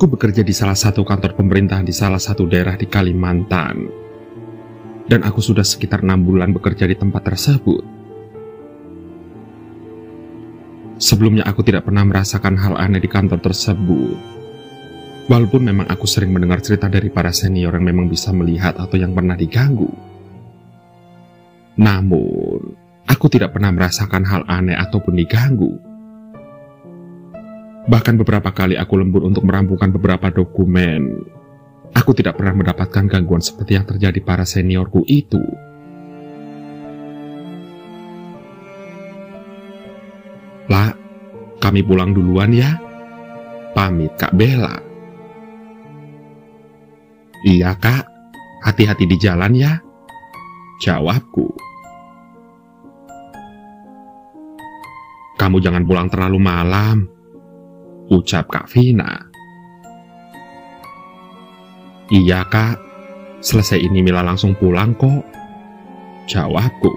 Aku bekerja di salah satu kantor pemerintahan di salah satu daerah di Kalimantan. Dan aku sudah sekitar 6 bulan bekerja di tempat tersebut. Sebelumnya aku tidak pernah merasakan hal aneh di kantor tersebut. Walaupun memang aku sering mendengar cerita dari para senior yang memang bisa melihat atau yang pernah diganggu. Namun, aku tidak pernah merasakan hal aneh ataupun diganggu. Bahkan beberapa kali aku lembur untuk merampungkan beberapa dokumen. Aku tidak pernah mendapatkan gangguan seperti yang terjadi para seniorku itu. Lah, kami pulang duluan ya. Pamit Kak Bella. Iya Kak, hati-hati di jalan ya. Jawabku. Kamu jangan pulang terlalu malam, ucap Kak Vina. Iya Kak, selesai ini Mila langsung pulang kok, jawabku.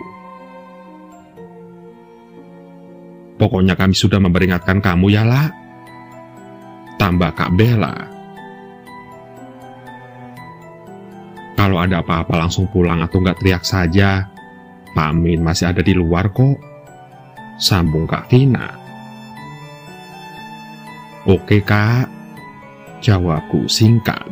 Pokoknya kami sudah memperingatkan kamu ya lah, tambah Kak Bella. Kalau ada apa-apa langsung pulang atau nggak teriak saja, Pak Amin masih ada di luar kok, sambung Kak Vina. Oke Kak, jawabku singkat.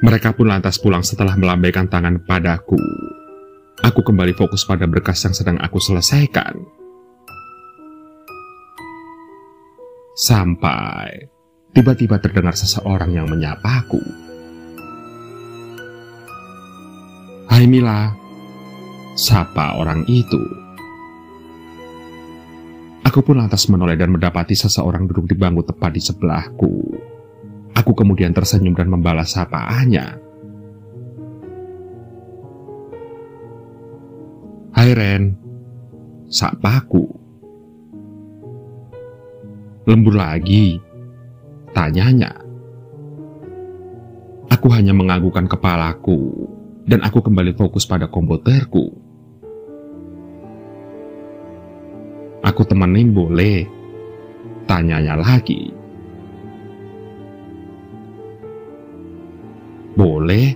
Mereka pun lantas pulang setelah melambaikan tangan padaku. Aku kembali fokus pada berkas yang sedang aku selesaikan. Sampai tiba-tiba terdengar seseorang yang menyapaku. Hai Mila, sapa orang itu. Aku pun lantas menoleh dan mendapati seseorang duduk di bangku tepat di sebelahku. Aku kemudian tersenyum dan membalas sapaannya. Hai Ren, sapaku. Lembur lagi, tanyanya. Aku hanya menganggukkan kepalaku, dan aku kembali fokus pada komputerku. Aku temenin boleh? Tanyanya lagi. Boleh,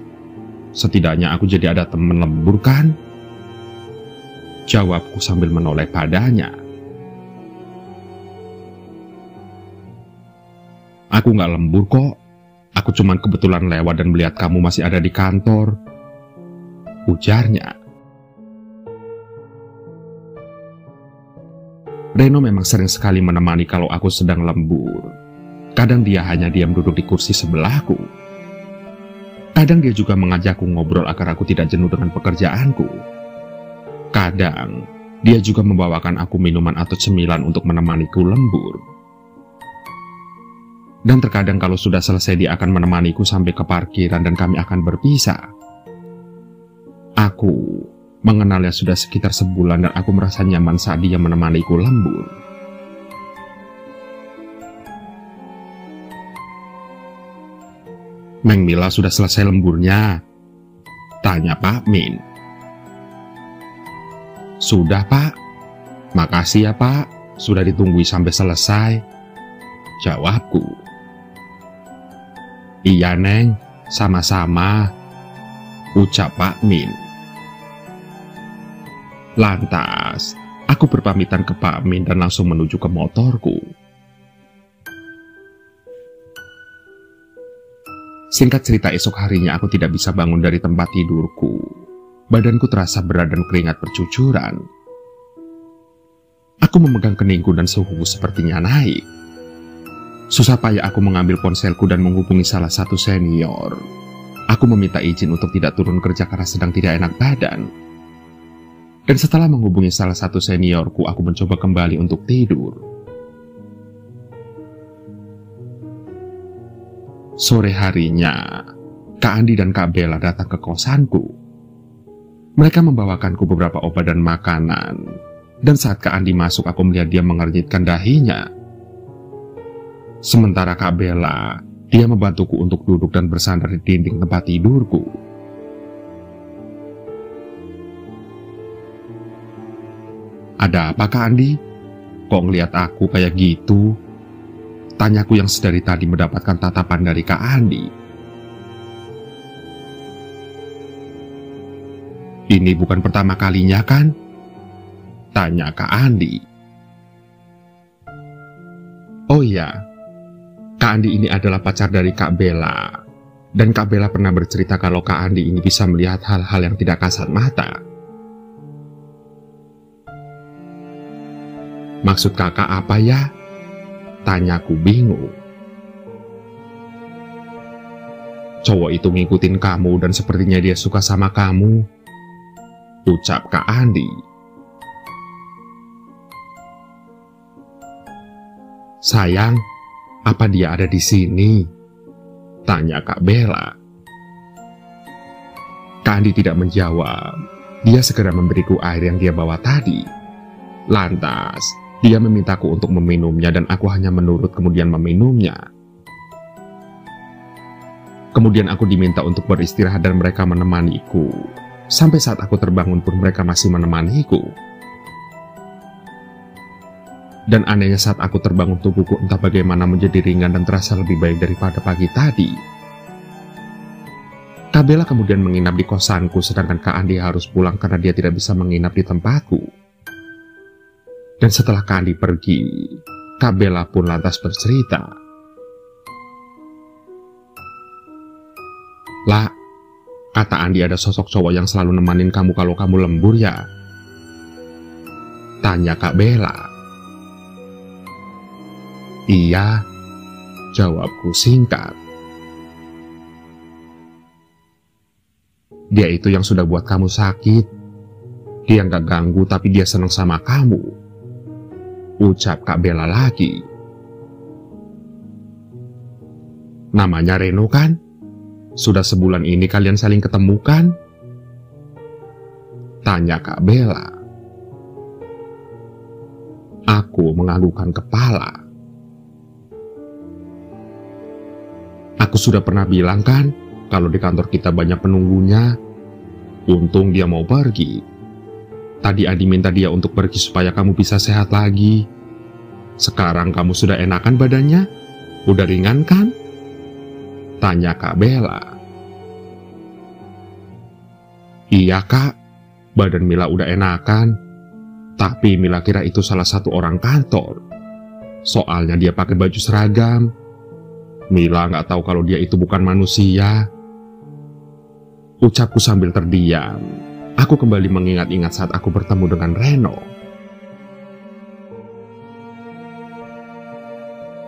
setidaknya aku jadi ada temen lembur kan? Jawabku sambil menoleh padanya. Aku gak lembur kok, aku cuman kebetulan lewat dan melihat kamu masih ada di kantor, ujarnya. Reno memang sering sekali menemani kalau aku sedang lembur. Kadang dia hanya diam duduk di kursi sebelahku. Kadang dia juga mengajakku ngobrol agar aku tidak jenuh dengan pekerjaanku. Kadang dia juga membawakan aku minuman atau cemilan untuk menemaniku lembur. Dan terkadang kalau sudah selesai dia akan menemaniku sampai ke parkiran dan kami akan berpisah. Aku mengenalnya sudah sekitar sebulan dan aku merasa nyaman saat dia menemaniku lembur. Neng Mila sudah selesai lemburnya? Tanya Pak Min. Sudah Pak, makasih ya Pak, sudah ditunggu sampai selesai, jawabku. Iya Neng, sama-sama, ucap Pak Min. Lantas, aku berpamitan ke Pak Min dan langsung menuju ke motorku. Singkat cerita, esok harinya aku tidak bisa bangun dari tempat tidurku. Badanku terasa berat dan keringat bercucuran. Aku memegang keningku dan suhuku sepertinya naik. Susah payah aku mengambil ponselku dan menghubungi salah satu senior. Aku meminta izin untuk tidak turun kerja karena sedang tidak enak badan. Dan setelah menghubungi salah satu seniorku, aku mencoba kembali untuk tidur. Sore harinya, Kak Andi dan Kak Bella datang ke kosanku. Mereka membawakanku beberapa obat dan makanan. Dan saat Kak Andi masuk, aku melihat dia mengernyitkan dahinya. Sementara Kak Bella, dia membantuku untuk duduk dan bersandar di dinding tempat tidurku. Ada apa Kak Andi? Kok ngeliat aku kayak gitu? Tanyaku yang sedari tadi mendapatkan tatapan dari Kak Andi. Ini bukan pertama kalinya kan? Tanya Kak Andi. Oh iya, Kak Andi ini adalah pacar dari Kak Bella. Dan Kak Bella pernah bercerita kalau Kak Andi ini bisa melihat hal-hal yang tidak kasat mata. Maksud kakak apa ya? Tanyaku bingung. Cowok itu ngikutin kamu dan sepertinya dia suka sama kamu, ucap Kak Andi. Sayang, apa dia ada di sini? Tanya Kak Bella. Kak Andi tidak menjawab. Dia segera memberiku air yang dia bawa tadi. Lantas, dia memintaku untuk meminumnya dan aku hanya menurut kemudian meminumnya. Kemudian aku diminta untuk beristirahat dan mereka menemaniku. Sampai saat aku terbangun pun mereka masih menemaniku. Dan anehnya saat aku terbangun tubuhku entah bagaimana menjadi ringan dan terasa lebih baik daripada pagi tadi. Kak Bella kemudian menginap di kosanku sedangkan Kak Andi harus pulang karena dia tidak bisa menginap di tempatku. Dan setelah Kak Andi pergi, Kak Bella pun lantas bercerita. Lah, kata Andi ada sosok cowok yang selalu nemanin kamu kalau kamu lembur ya? Tanya Kak Bella. Iya, jawabku singkat. Dia itu yang sudah buat kamu sakit. Dia nggak ganggu tapi dia senang sama kamu, ucap Kak Bella lagi. Namanya Reno kan? Sudah sebulan ini kalian saling ketemu kan? Tanya Kak Bella. Aku menganggukkan kepala. Aku sudah pernah bilang kan, kalau di kantor kita banyak penunggunya. Untung dia mau pergi. Tadi Adi minta dia untuk pergi supaya kamu bisa sehat lagi. Sekarang kamu sudah enakan badannya? Udah ringan kan? Tanya Kak Bella. Iya Kak, badan Mila udah enakan. Tapi Mila kira itu salah satu orang kantor. Soalnya dia pakai baju seragam. Mila nggak tahu kalau dia itu bukan manusia. Ucapku sambil terdiam. Aku kembali mengingat-ingat saat aku bertemu dengan Reno.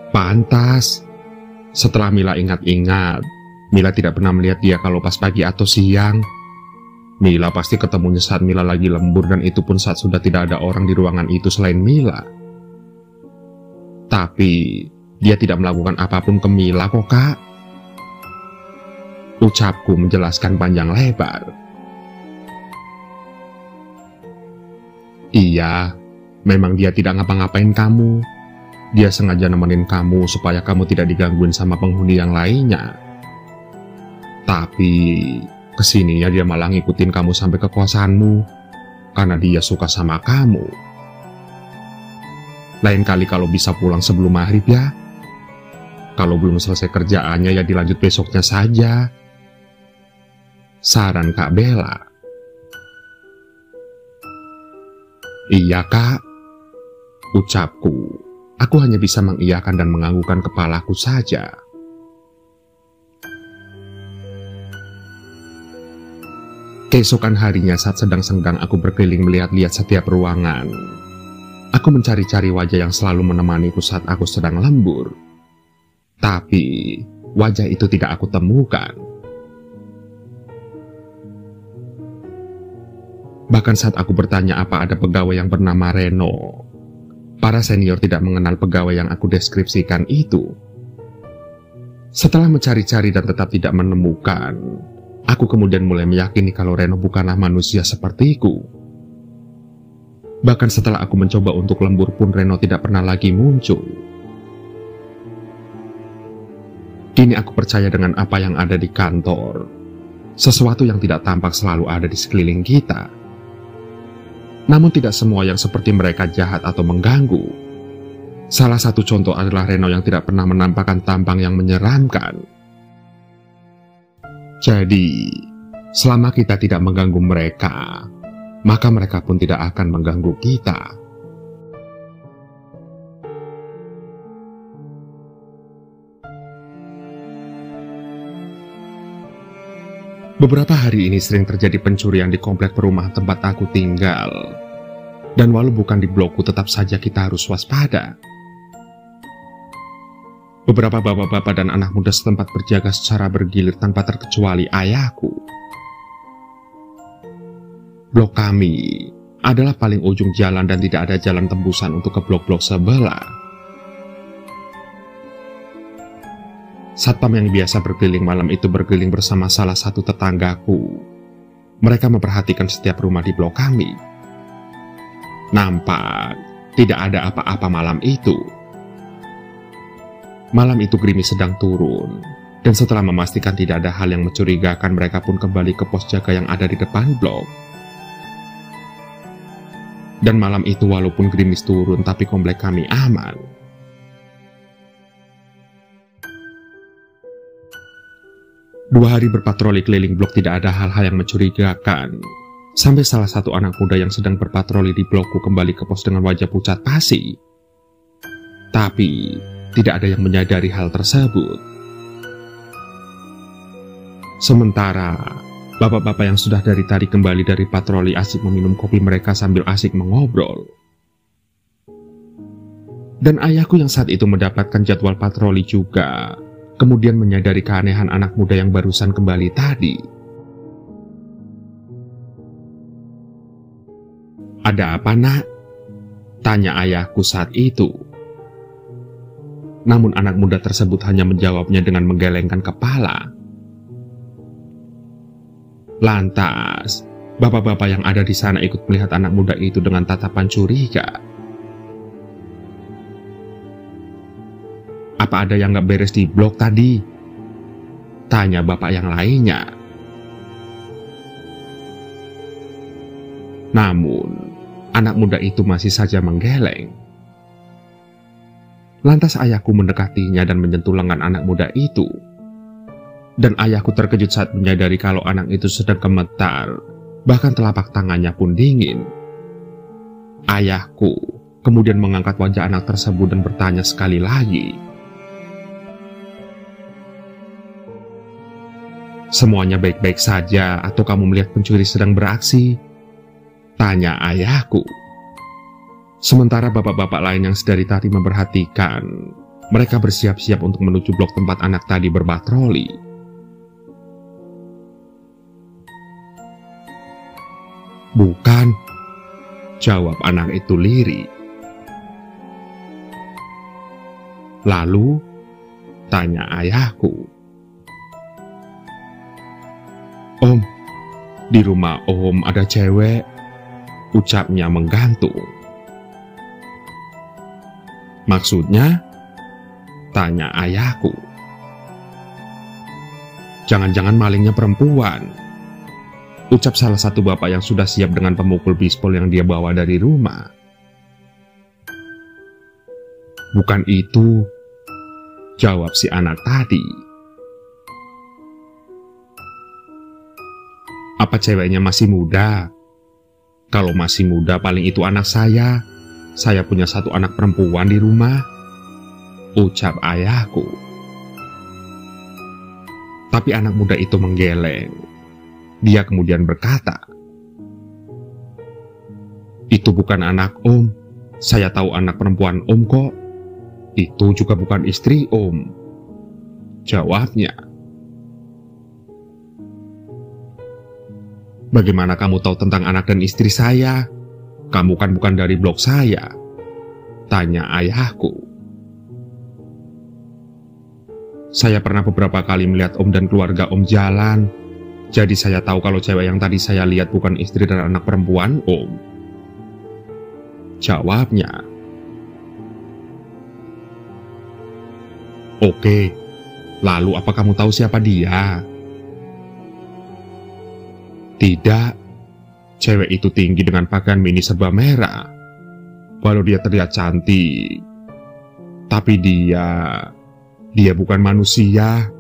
Pantas, setelah Mila ingat-ingat, Mila tidak pernah melihat dia kalau pas pagi atau siang. Mila pasti ketemunya saat Mila lagi lembur dan itu pun saat sudah tidak ada orang di ruangan itu selain Mila. Tapi, dia tidak melakukan apapun ke Mila kok Kak. Ucapku menjelaskan panjang lebar. Iya, memang dia tidak ngapa-ngapain kamu. Dia sengaja nemenin kamu supaya kamu tidak digangguin sama penghuni yang lainnya. Tapi, kesininya dia malah ngikutin kamu sampai ke kosanmu, karena dia suka sama kamu. Lain kali kalau bisa pulang sebelum maghrib ya. Kalau belum selesai kerjaannya ya dilanjut besoknya saja. Saran Kak Bella. Iya Kak, ucapku. Aku hanya bisa mengiyakan dan menganggukkan kepalaku saja. Keesokan harinya saat sedang senggang aku berkeliling melihat-lihat setiap ruangan. Aku mencari-cari wajah yang selalu menemaniku saat aku sedang lembur. Tapi, wajah itu tidak aku temukan. Bahkan saat aku bertanya apa ada pegawai yang bernama Reno, para senior tidak mengenal pegawai yang aku deskripsikan itu. Setelah mencari-cari dan tetap tidak menemukan, aku kemudian mulai meyakini kalau Reno bukanlah manusia sepertiku. Bahkan setelah aku mencoba untuk lembur pun Reno tidak pernah lagi muncul. Kini aku percaya dengan apa yang ada di kantor. Sesuatu yang tidak tampak selalu ada di sekeliling kita. Namun tidak semua yang seperti mereka jahat atau mengganggu. Salah satu contoh adalah Reno yang tidak pernah menampakkan tampang yang menyeramkan. Jadi, selama kita tidak mengganggu mereka, maka mereka pun tidak akan mengganggu kita. Beberapa hari ini sering terjadi pencurian di komplek perumahan tempat aku tinggal. Dan walau bukan di blokku, tetap saja kita harus waspada. Beberapa bapak-bapak dan anak muda setempat berjaga secara bergilir tanpa terkecuali ayahku. Blok kami adalah paling ujung jalan dan tidak ada jalan tembusan untuk ke blok-blok sebelah. Satpam yang biasa berkeliling malam itu berkeliling bersama salah satu tetanggaku. Mereka memperhatikan setiap rumah di blok kami. Nampak tidak ada apa-apa malam itu. Malam itu gerimis sedang turun, dan setelah memastikan tidak ada hal yang mencurigakan, mereka pun kembali ke pos jaga yang ada di depan blok. Dan malam itu walaupun gerimis turun, tapi komplek kami aman. Dua hari berpatroli keliling blok tidak ada hal-hal yang mencurigakan. Sampai salah satu anak muda yang sedang berpatroli di blokku kembali ke pos dengan wajah pucat pasi. Tapi tidak ada yang menyadari hal tersebut. Sementara bapak-bapak yang sudah dari tadi kembali dari patroli asik meminum kopi mereka sambil asik mengobrol. Dan ayahku yang saat itu mendapatkan jadwal patroli juga, kemudian menyadari keanehan anak muda yang barusan kembali tadi. "Ada apa, nak?" tanya ayahku saat itu. Namun anak muda tersebut hanya menjawabnya dengan menggelengkan kepala. Lantas, bapak-bapak yang ada di sana ikut melihat anak muda itu dengan tatapan curiga. "Apa ada yang gak beres di blok tadi?" tanya bapak yang lainnya. Namun, anak muda itu masih saja menggeleng. Lantas ayahku mendekatinya dan menyentuh lengan anak muda itu. Dan ayahku terkejut saat menyadari kalau anak itu sedang gemetar, bahkan telapak tangannya pun dingin. Ayahku kemudian mengangkat wajah anak tersebut dan bertanya sekali lagi, "Semuanya baik-baik saja atau kamu melihat pencuri sedang beraksi?" tanya ayahku. Sementara bapak-bapak lain yang sedari tadi memperhatikan, mereka bersiap-siap untuk menuju blok tempat anak tadi berpatroli. "Bukan," jawab anak itu lirih. "Lalu?" tanya ayahku. "Om, di rumah Om ada cewek," ucapnya menggantung. "Maksudnya?" tanya ayahku. "Jangan-jangan malingnya perempuan," ucap salah satu bapak yang sudah siap dengan pemukul bispol yang dia bawa dari rumah. "Bukan itu," jawab si anak tadi. "Apa ceweknya masih muda?" "Kalau masih muda paling itu anak saya. Saya punya satu anak perempuan di rumah," ucap ayahku. Tapi anak muda itu menggeleng. Dia kemudian berkata, "Itu bukan anak Om. Saya tahu anak perempuan Om kok. Itu juga bukan istri Om," jawabnya. "Bagaimana kamu tahu tentang anak dan istri saya? Kamu kan bukan dari blok saya," tanya ayahku. "Saya pernah beberapa kali melihat Om dan keluarga Om jalan. Jadi saya tahu kalau cewek yang tadi saya lihat bukan istri dan anak perempuan Om," jawabnya. "Oke, lalu apa kamu tahu siapa dia?" "Tidak. Cewek itu tinggi dengan pakaian mini serba merah. Walau dia terlihat cantik, Tapi dia bukan manusia.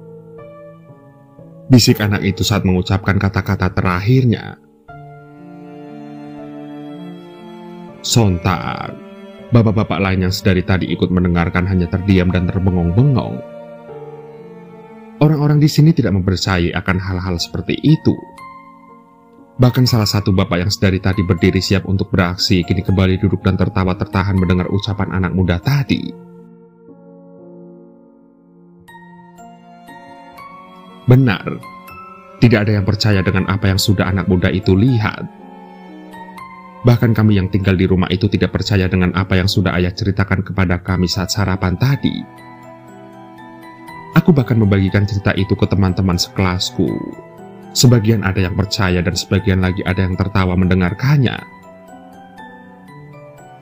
Bisik anak itu saat mengucapkan kata-kata terakhirnya. Sontak, bapak-bapak lain yang sedari tadi ikut mendengarkan hanya terdiam dan terbengong-bengong. Orang-orang di sini tidak mempercayai akan hal-hal seperti itu. Bahkan salah satu bapak yang sedari tadi berdiri siap untuk beraksi, kini kembali duduk dan tertawa tertahan mendengar ucapan anak muda tadi. Benar, tidak ada yang percaya dengan apa yang sudah anak muda itu lihat. Bahkan kami yang tinggal di rumah itu tidak percaya dengan apa yang sudah ayah ceritakan kepada kami saat sarapan tadi. Aku bahkan membagikan cerita itu ke teman-teman sekelasku. Sebagian ada yang percaya dan sebagian lagi ada yang tertawa mendengarkannya.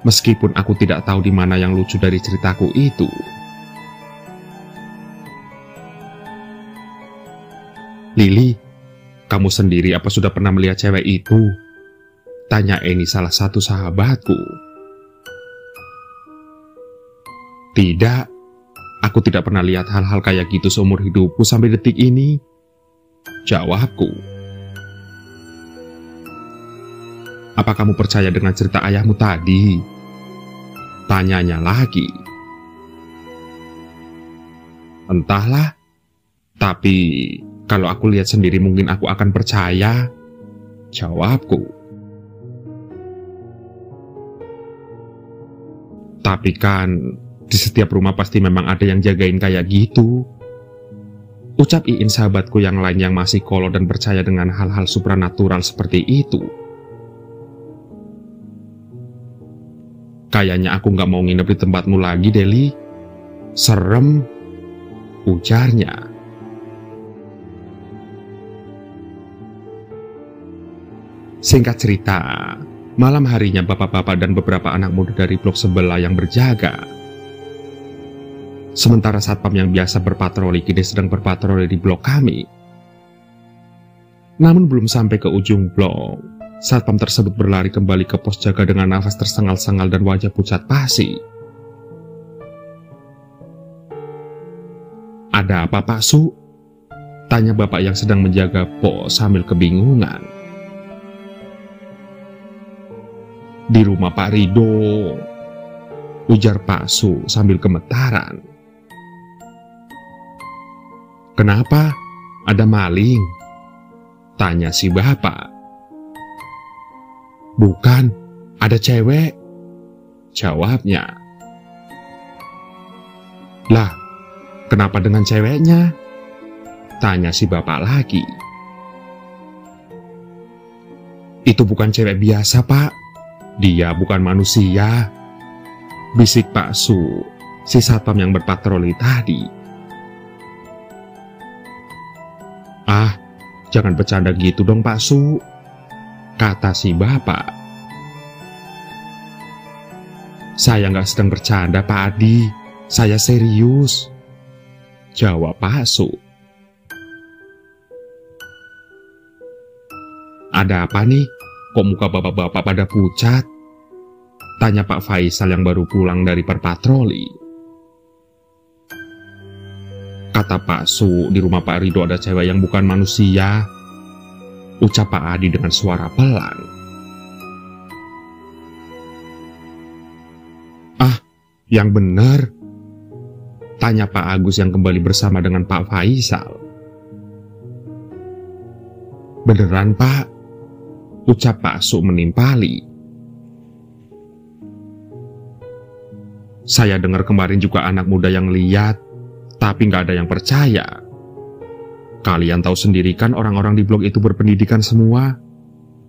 Meskipun aku tidak tahu di mana yang lucu dari ceritaku itu. Lili, kamu sendiri apa sudah pernah melihat cewek itu? Tanya Eni, salah satu sahabatku. Tidak, aku tidak pernah lihat hal-hal kayak gitu seumur hidupku sampai detik ini, jawabku. Apa kamu percaya dengan cerita ayahmu tadi? Tanyanya lagi. Entahlah, tapi kalau aku lihat sendiri mungkin aku akan percaya, jawabku. Tapi kan, di setiap rumah pasti memang ada yang jagain kayak gitu, ucap Iin sahabatku yang lain yang masih kolot dan percaya dengan hal-hal supranatural seperti itu. Kayaknya aku nggak mau nginep di tempatmu lagi, Deli. Serem, ujarnya. Singkat cerita, malam harinya bapak-bapak dan beberapa anak muda dari blok sebelah yang berjaga. Sementara satpam yang biasa berpatroli kini sedang berpatroli di blok kami. Namun belum sampai ke ujung blok, satpam tersebut berlari kembali ke pos jaga dengan nafas tersengal-sengal dan wajah pucat pasi. Ada apa, Pak Su? Tanya bapak yang sedang menjaga pos sambil kebingungan. Di rumah Pak Rido, ujar Pak Su sambil gemetaran. Kenapa? Ada maling? Tanya si bapak. Bukan, ada cewek, jawabnya. Lah, kenapa dengan ceweknya? Tanya si bapak lagi. Itu bukan cewek biasa, Pak. Dia bukan manusia, bisik Pak Su, si satpam yang berpatroli tadi. Ah, jangan bercanda gitu dong Pak Su, kata si bapak. Saya nggak sedang bercanda Pak Adi, saya serius, jawab Pak Su. Ada apa nih? Kok muka bapak-bapak pada pucat? Tanya Pak Faisal yang baru pulang dari berpatroli. Kata Pak Su, di rumah Pak Rido ada cewek yang bukan manusia, ucap Pak Adi dengan suara pelan. Ah, yang benar? Tanya Pak Agus yang kembali bersama dengan Pak Faisal. Beneran Pak? Ucap Pak Su menimpali. Saya dengar kemarin juga anak muda yang lihat, tapi nggak ada yang percaya. Kalian tahu sendiri kan orang-orang di blok itu berpendidikan semua.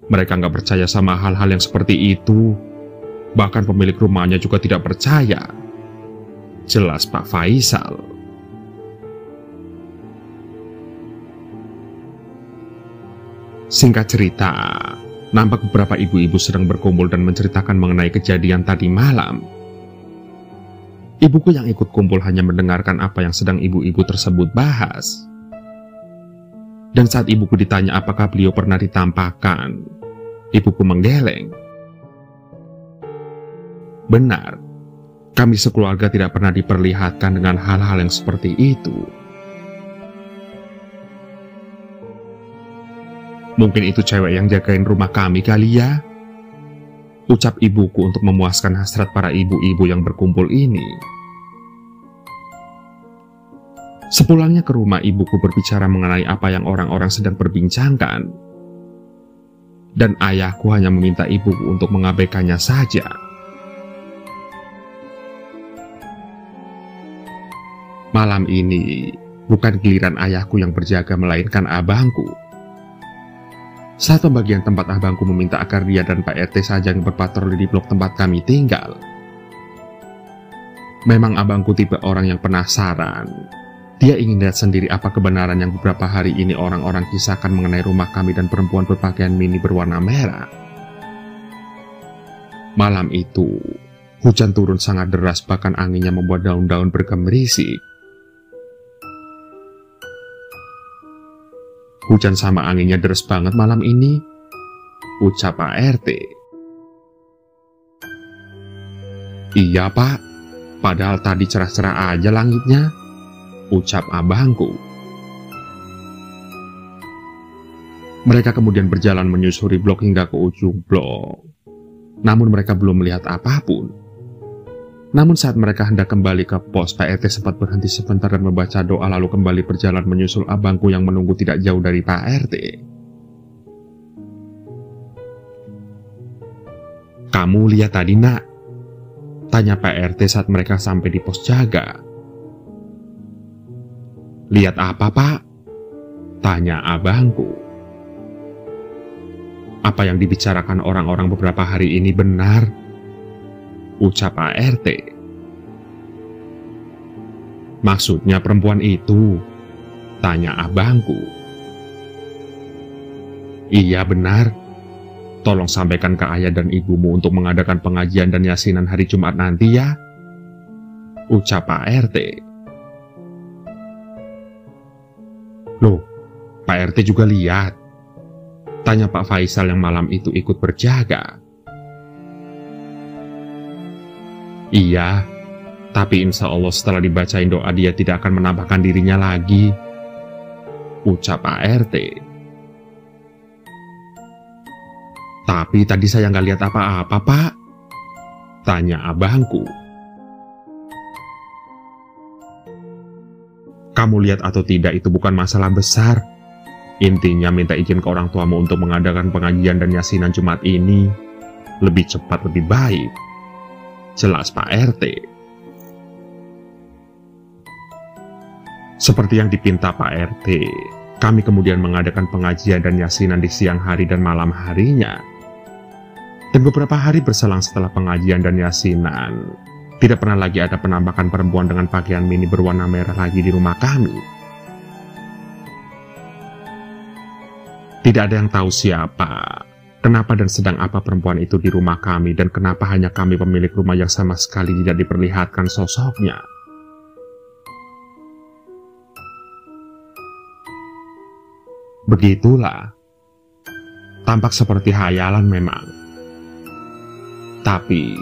Mereka nggak percaya sama hal-hal yang seperti itu. Bahkan pemilik rumahnya juga tidak percaya. Jelas Pak Faisal. Singkat cerita, nampak beberapa ibu-ibu sedang berkumpul dan menceritakan mengenai kejadian tadi malam. Ibuku yang ikut kumpul hanya mendengarkan apa yang sedang ibu-ibu tersebut bahas. Dan saat ibuku ditanya apakah beliau pernah ditampakkan, ibuku menggeleng. Benar, Kami sekeluarga tidak pernah diperlihatkan dengan hal-hal yang seperti itu. Mungkin itu cewek yang jagain rumah kami kali ya? Ucap ibuku untuk memuaskan hasrat para ibu-ibu yang berkumpul ini. Sepulangnya ke rumah, ibuku berbicara mengenai apa yang orang-orang sedang perbincangkan. Dan ayahku hanya meminta ibuku untuk mengabaikannya saja. Malam ini, bukan giliran ayahku yang berjaga melainkan abangku. Saat pembagian tempat, abangku meminta agar dia dan Pak RT saja yang berpatroli di blok tempat kami tinggal. Memang abangku tipe orang yang penasaran. Dia ingin lihat sendiri apa kebenaran yang beberapa hari ini orang-orang kisahkan mengenai rumah kami dan perempuan berpakaian mini berwarna merah. Malam itu, hujan turun sangat deras, bahkan anginnya membuat daun-daun bergemerisik. Hujan sama anginnya deres banget malam ini, ucap Pak RT. Iya Pak, padahal tadi cerah-cerah aja langitnya, ucap abangku. Mereka kemudian berjalan menyusuri blok hingga ke ujung blok. Namun mereka belum melihat apapun. Namun saat mereka hendak kembali ke pos, Pak RT sempat berhenti sebentar dan membaca doa, lalu kembali berjalan menyusul abangku yang menunggu tidak jauh dari Pak RT. Kamu lihat tadi nak? Tanya Pak RT saat mereka sampai di pos jaga. Lihat apa Pak? Tanya abangku. Apa yang dibicarakan orang-orang beberapa hari ini benar? Ucap Pak RT. Maksudnya perempuan itu? Tanya abangku. Iya benar. Tolong sampaikan ke ayah dan ibumu untuk mengadakan pengajian dan yasinan hari Jumat nanti ya. Ucap Pak RT. Loh, Pak RT juga lihat? Tanya Pak Faisal yang malam itu ikut berjaga. Iya, tapi insya Allah setelah dibacain doa dia tidak akan menampakkan dirinya lagi. Ucap Pak RT. Tapi tadi saya nggak lihat apa-apa Pak. Tanya abangku. Kamu lihat atau tidak itu bukan masalah besar. Intinya minta izin ke orang tuamu untuk mengadakan pengajian dan yasinan Jumat ini. Lebih cepat lebih baik. Jelas Pak RT. Seperti yang dipinta Pak RT, kami kemudian mengadakan pengajian dan yasinan di siang hari dan malam harinya. Dan beberapa hari berselang setelah pengajian dan yasinan, tidak pernah lagi ada penampakan perempuan dengan pakaian mini berwarna merah lagi di rumah kami. Tidak ada yang tahu siapa, kenapa dan sedang apa perempuan itu di rumah kami, dan kenapa hanya kami pemilik rumah yang sama sekali tidak diperlihatkan sosoknya. Begitulah. Tampak seperti hayalan memang. Tapi,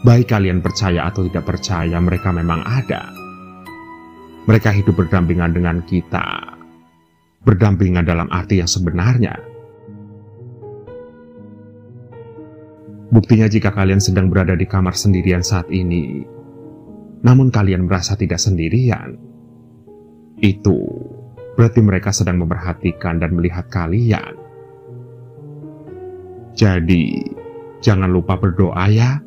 baik kalian percaya atau tidak percaya, mereka memang ada. Mereka hidup berdampingan dengan kita. Berdampingan dalam arti yang sebenarnya. Buktinya jika kalian sedang berada di kamar sendirian saat ini, namun kalian merasa tidak sendirian, itu berarti mereka sedang memperhatikan dan melihat kalian. Jadi, jangan lupa berdoa ya.